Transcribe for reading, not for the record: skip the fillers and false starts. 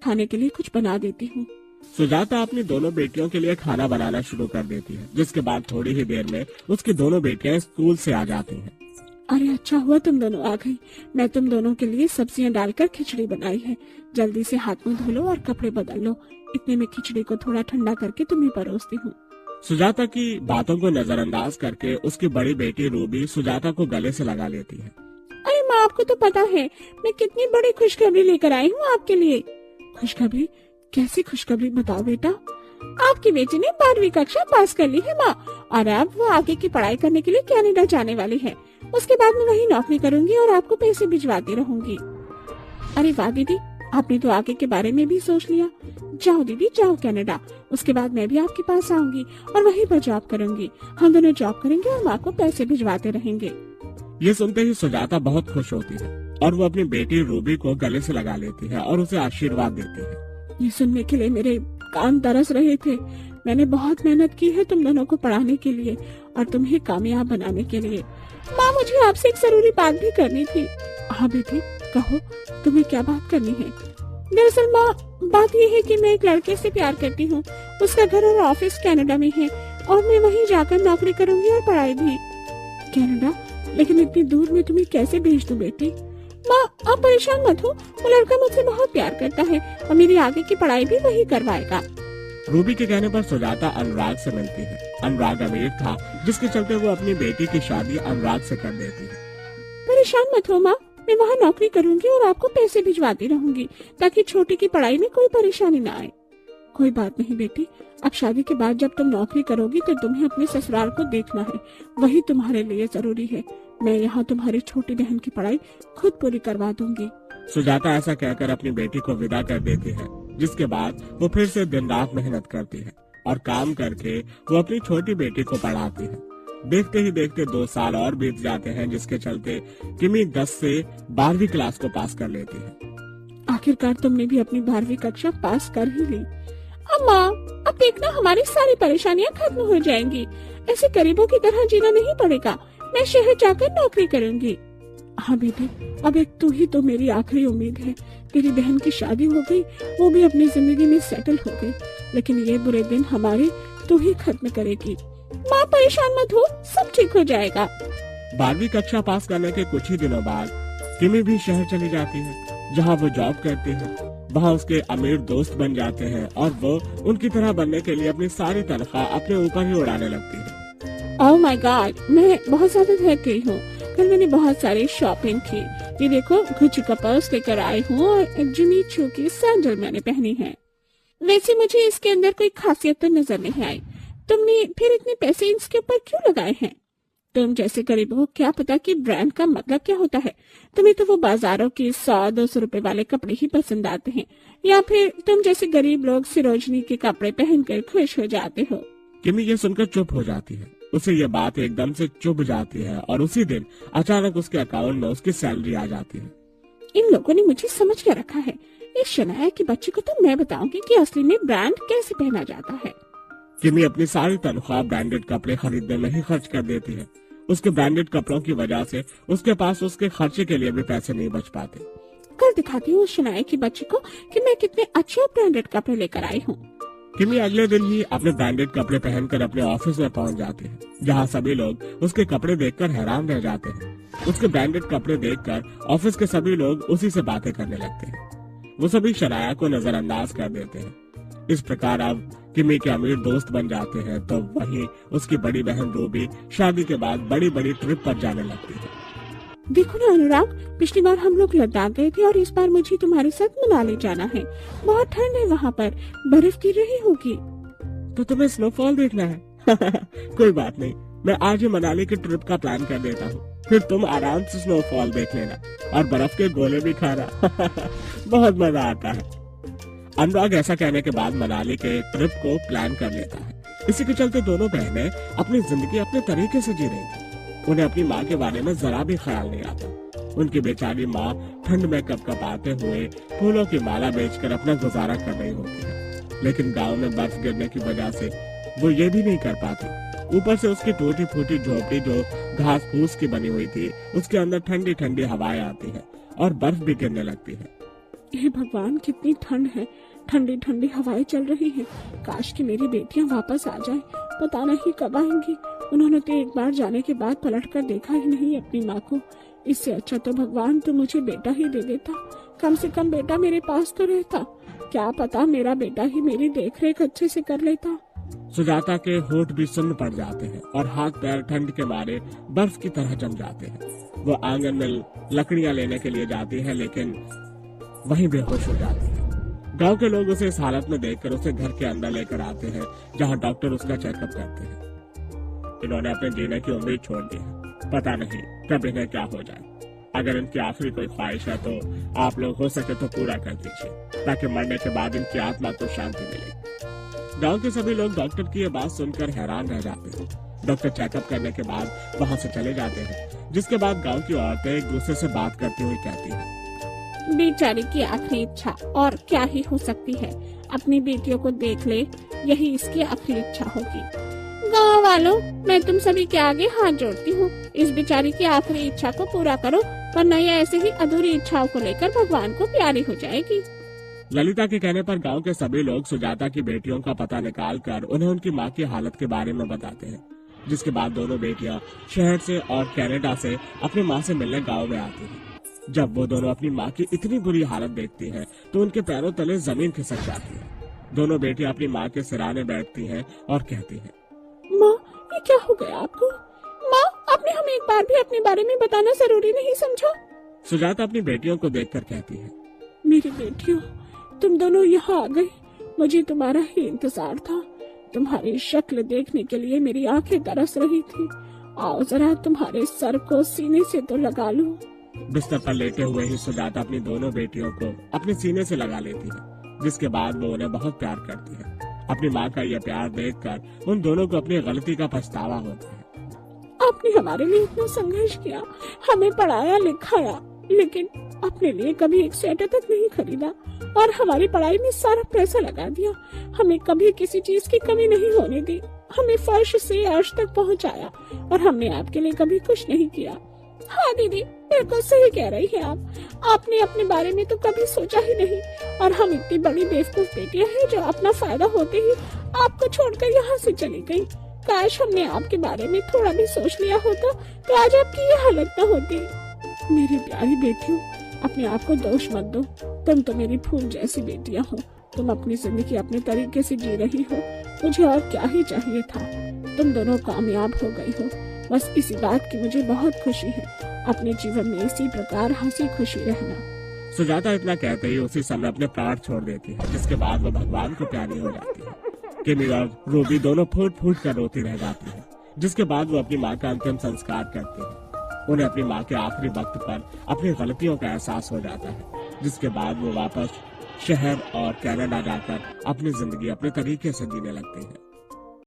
खाने के लिए कुछ बना देती हूँ। सुजाता अपनी दोनों बेटियों के लिए खाना बनाना शुरू कर देती है, जिसके बाद थोड़ी ही देर में उसकी दोनों बेटियां स्कूल से आ जाती हैं। अरे अच्छा हुआ तुम दोनों आ गई। मैं तुम दोनों के लिए सब्जियां डालकर खिचड़ी बनाई है। जल्दी से हाथ मुंह धो लो और कपड़े बदल लो। इतने में खिचड़ी को थोड़ा ठंडा करके तुम्हें परोसती हूँ। सुजाता की बातों को नजरअंदाज करके उसकी बड़ी बेटी रूबी सुजाता को गले से लगा लेती है। अरे माँ, आपको तो पता है मैं कितनी बड़ी खुशखबरी लेकर आई हूँ आपके लिए। खुशखबरी? कैसी खुशखबरी बताओ बेटा। आपकी बेटी ने 12वीं कक्षा पास कर ली है माँ, और अब वो आगे की पढ़ाई करने के लिए कनाडा जाने वाली है। उसके बाद मैं वहीं नौकरी करूंगी और आपको पैसे भिजवाती रहूंगी। अरे वाह दीदी, आपने तो आगे के बारे में भी सोच लिया। जाओ दीदी जाओ कनाडा। उसके बाद मैं भी आपके पास आऊंगी और वहीं पर जॉब करूंगी। हम दोनों जॉब करेंगे और माँ को पैसे भिजवाते रहेंगे। ये सुनते ही सुजाता बहुत खुश होती है और वो अपनी बेटी रूबी को गले से लगा लेती है और उसे आशीर्वाद देती है। ये सुनने के लिए मेरे कान तरस रहे थे। मैंने बहुत मेहनत की है तुम दोनों को पढ़ाने के लिए और तुम्हें कामयाब बनाने के लिए। माँ, मुझे आपसे एक जरूरी बात भी करनी थी। हाँ बेटी, कहो तुम्हें क्या बात करनी है। दरअसल माँ, बात यह है कि मैं एक लड़के से प्यार करती हूँ। उसका घर और ऑफिस कनाडा में है और मैं वहीं जाकर नौकरी करूंगी और पढ़ाई भी। कनाडा? लेकिन इतनी दूर में तुम्हें कैसे भेज दूं बेटी। माँ, आप परेशान मत हो। वो लड़का मुझसे बहुत प्यार करता है और मेरी आगे की पढ़ाई भी वही करवाएगा। रूबी के कहने पर सुजाता अनुराग से मिलती है। अनुराग अमीर था, जिसके चलते वो अपनी बेटी की शादी अनुराग से कर देती है। परेशान मत हो माँ, मैं वहाँ नौकरी करूंगी और आपको पैसे भिजवाती रहूंगी ताकि छोटी की पढ़ाई में कोई परेशानी न आए। कोई बात नहीं बेटी, अब शादी के बाद जब तुम नौकरी करोगी तो तुम्हें अपने ससुराल को देखना है, वही तुम्हारे लिए जरूरी है। मैं यहाँ तुम्हारी छोटी बहन की पढ़ाई खुद पूरी करवा दूंगी। सुजाता ऐसा कहकर अपनी बेटी को विदा कर देती है, जिसके बाद वो फिर से दिन रात मेहनत करती है और काम करके वो अपनी छोटी बेटी को पढ़ाती है। देखते ही देखते 2 साल और बीत जाते हैं, जिसके चलते किमी 10 से 12वीं क्लास को पास कर लेती है। आखिरकार तुमने भी अपनी 12वीं कक्षा पास कर ही ली। अम्मा, अब देखना हमारी सारी परेशानियां खत्म हो जाएंगी। ऐसे गरीबों की तरह जीना नहीं पड़ेगा। मैं शहर जाकर नौकरी करूंगी। हाँ बेटी, अब एक तू ही तो मेरी आखिरी उम्मीद है। तेरी बहन की शादी हो गई, वो भी अपनी जिंदगी में सेटल हो गई, लेकिन ये बुरे दिन हमारे तू ही खत्म करेगी। माँ, परेशान मत हो, सब ठीक हो जाएगा। 12वीं कक्षा पास करने के कुछ ही दिनों बाद किमी भी शहर चली जाती है, जहाँ वो जॉब करती है। वहाँ उसके अमीर दोस्त बन जाते हैं और वो उनकी तरह बनने के लिए अपनी सारी तनख्वाह अपने ऊपर ही उड़ाने लगती है। ओह माय गॉड, मैं बहुत ज्यादा थक गई हूँ। कल मैंने बहुत सारी शॉपिंग की। ये देखो, गुच्ची का पर्स लेकर आई हूँ और एक जिमी चू की सैंडल मैंने पहनी है। वैसे मुझे इसके अंदर कोई खासियत तो नजर नहीं आई। तुमने फिर इतने पैसे इसके ऊपर क्यों लगाए हैं? तुम जैसे गरीब हो, क्या पता कि ब्रांड का मतलब क्या होता है। तुम्हें तो वो बाजारों के 100-200 रुपए वाले कपड़े ही पसंद आते हैं, या फिर तुम जैसे गरीब लोग सिरोजनी के कपड़े पहनकर खुश हो जाते हो। किमी ये सुनकर चुप हो जाती है। उसे ये बात एकदम से चुभ जाती है और उसी दिन अचानक उसके अकाउंट में उसकी सैलरी आ जाती है। इन लोगों ने मुझे समझ के रखा है। इस शनाया की बच्ची को तो मैं बताऊंगी कि असली में ब्रांड कैसे पहना जाता है। किमी अपनी सारी तनख्वाह ब्रांडेड कपड़े खरीदने में ही खर्च कर देती है। उसके ब्रांडेड कपड़ों की वजह से उसके पास उसके खर्चे के लिए भी पैसे नहीं बच पाते। कल दिखाती हूँ उस शनाया की बच्ची को कि मैं कितने अच्छे ब्रांडेड कपड़े लेकर आई हूँ। किमी अगले दिन ही अपने ब्रांडेड कपड़े पहनकर अपने ऑफिस में पहुंच जाती है, जहां सभी लोग उसके कपड़े देखकर हैरान रह जाते हैं। उसके ब्रांडेड कपड़े देखकर ऑफिस के सभी लोग उसी से बातें करने लगते हैं। वो सभी शनाया को नजरअंदाज कर देते हैं। इस प्रकार अब किमी के अमीर दोस्त बन जाते हैं। तो वहीं उसकी बड़ी बहन रूबी शादी के बाद बड़ी बड़ी ट्रिप पर जाने लगती है। देखो ना अनुराग, पिछली बार हम लोग लद्दाख गए थे और इस बार मुझे तुम्हारे साथ मनाली जाना है। बहुत ठंड है वहाँ पर, बर्फ गिर रही होगी। तो तुम्हें स्नोफॉल देखना है? कोई बात नहीं, मैं आज ही मनाली की ट्रिप का प्लान कर देता हूँ, फिर तुम आराम से स्नोफॉल देख लेना और बर्फ के गोले भी खाना। बहुत मजा आता है। अनुराग ऐसा कहने के बाद मनाली के ट्रिप को प्लान कर लेता है। इसी के चलते दोनों बहनें अपनी जिंदगी अपने तरीके से जी रही थी। उन्हें अपनी माँ के बारे में जरा भी ख्याल नहीं आता। उनकी बेचारी माँ ठंड में कपकपाते हुए फूलों की माला बेचकर अपना गुजारा कर रही होती है, लेकिन गांव में बर्फ गिरने की वजह से वो ये भी नहीं कर पाती। ऊपर से उसकी टूटी फूटी झोपड़ी जो घास फूस की बनी हुई थी, उसके अंदर ठंडी ठंडी हवाएं आती है और बर्फ भी गिरने लगती है। हे भगवान, कितनी ठंड है, ठंडी ठंडी हवाएं चल रही हैं। काश कि मेरी बेटियां वापस आ जाएं, पता नहीं कब आएंगी। उन्होंने तो एक बार जाने के बाद पलट कर देखा ही नहीं अपनी माँ को। इससे अच्छा तो भगवान तो मुझे बेटा ही दे देता, कम से कम बेटा मेरे पास तो रहता। क्या पता मेरा बेटा ही मेरी देखरेख अच्छे से कर लेता। सुजाता के होठ भी सुन्न पड़ जाते हैं और हाथ पैर ठंड के मारे बर्फ की तरह जम जाते हैं। वो आंगन में लकड़ियां लेने के लिए जाती है, लेकिन वहीं बेहोश हो जाती है। गांव के लोग उसे इस हालत में देखकर उसे घर के अंदर लेकर आते हैं, जहां डॉक्टर उसका चेकअप करते हैं। इन्होंने अपने जीने की उम्मीद छोड़ दी है, पता नहीं कब इन्हें क्या हो जाए। अगर इनकी आखिरी कोई ख्वाहिश है तो आप लोग हो सके तो पूरा कर दीजिए, ताकि मरने के बाद इनकी आत्मा को शांति मिले। गांव के सभी लोग डॉक्टर की ये बात सुनकर हैरान रह जाते हैं। डॉक्टर चेकअप करने के बाद वहां से चले जाते हैं, जिसके बाद गांव की औरतें एक दूसरे से बात करती हुई कहती हैं, बेचारी की आखिरी इच्छा और क्या ही हो सकती है। अपनी बेटियों को देख ले, यही इसकी आखिरी इच्छा होगी। गाँव वालों, मैं तुम सभी के आगे हाथ जोड़ती हूँ, इस बेचारी की आखिरी इच्छा को पूरा करो, वरना ये ऐसे ही अधूरी इच्छाओं को लेकर भगवान को प्यारी हो जाएगी। ललिता के कहने पर गांव के सभी लोग सुजाता की बेटियों का पता निकालकर उन्हें उनकी मां की हालत के बारे में बताते हैं, जिसके बाद दोनों बेटियां शहर से और कनाडा से अपनी मां से मिलने गांव में आती हैं। जब वो दोनों अपनी मां की इतनी बुरी हालत देखती हैं, तो उनके पैरों तले जमीन खिसक जाती है। दोनों बेटियां अपनी मां के सिराने बैठती हैं और कहती हैं, माँ, ये क्या हो गया आपको? माँ, आपने हमें एक बार भी अपने बारे में बताना जरूरी नहीं समझा? सुजाता अपनी बेटियों को देखकर कहती है, मेरी बेटियों, तुम दोनों यहाँ आ गई, मुझे तुम्हारा ही इंतजार था। तुम्हारी शक्ल देखने के लिए मेरी आंखें तरस रही थी। आओ जरा तुम्हारे सर को सीने से तो लगा लूं। बिस्तर पर लेटे हुए ही सुजाता अपनी दोनों बेटियों को अपने सीने से लगा लेती है, जिसके बाद वो उन्हें बहुत प्यार करती है। अपनी माँ का यह प्यार देखकर उन दोनों को अपनी गलती का पछतावा होता है। आपने हमारे लिए इतना संघर्ष किया, हमें पढ़ाया लिखाया, लेकिन अपने लिए कभी एक स्वेटर तक नहीं खरीदा और हमारी पढ़ाई में सारा पैसा लगा दिया। हमें कभी किसी चीज की कमी नहीं होने दी, हमें फर्श से अर्श तक पहुंचाया और हमने आपके लिए कभी कुछ नहीं किया। हाँ दीदी, बिल्कुल सही कह रही है आप। आपने अपने बारे में तो कभी सोचा ही नहीं, और हम इतनी बड़ी बेवकूफ बेटियां हैं जो अपना फायदा होते ही आपको छोड़कर यहाँ से चली गई। काश हमने आपके बारे में थोड़ा भी सोच लिया होता तो आज आपकी ये हालत न होती। मेरी प्यारी बेटियों, अपने आप को दोष मत दो, तुम तो मेरी फूल जैसी बेटियां हो। तुम अपनी जिंदगी अपने तरीके से जी रही हो, मुझे और क्या ही चाहिए था। तुम दोनों कामयाब हो गई हो, बस इसी बात की मुझे बहुत खुशी है। अपने जीवन में इसी प्रकार हंसी खुशी रहना। सुजाता इतना कहते ही उसी समय अपने प्राण छोड़ देती है, जिसके बाद वो भगवान को प्यारी हो जाती है। किमी और रूबी दोनों फूट फूट कर रोती रह जाती है, जिसके बाद वो अपनी माँ का अंतिम संस्कार करते हैं। उन्हें अपनी माँ के आखिरी वक्त पर अपनी गलतियों का एहसास हो जाता है, जिसके बाद वो वापस शहर और कनाडा जाकर अपनी जिंदगी अपने तरीके से जीने लगते हैं।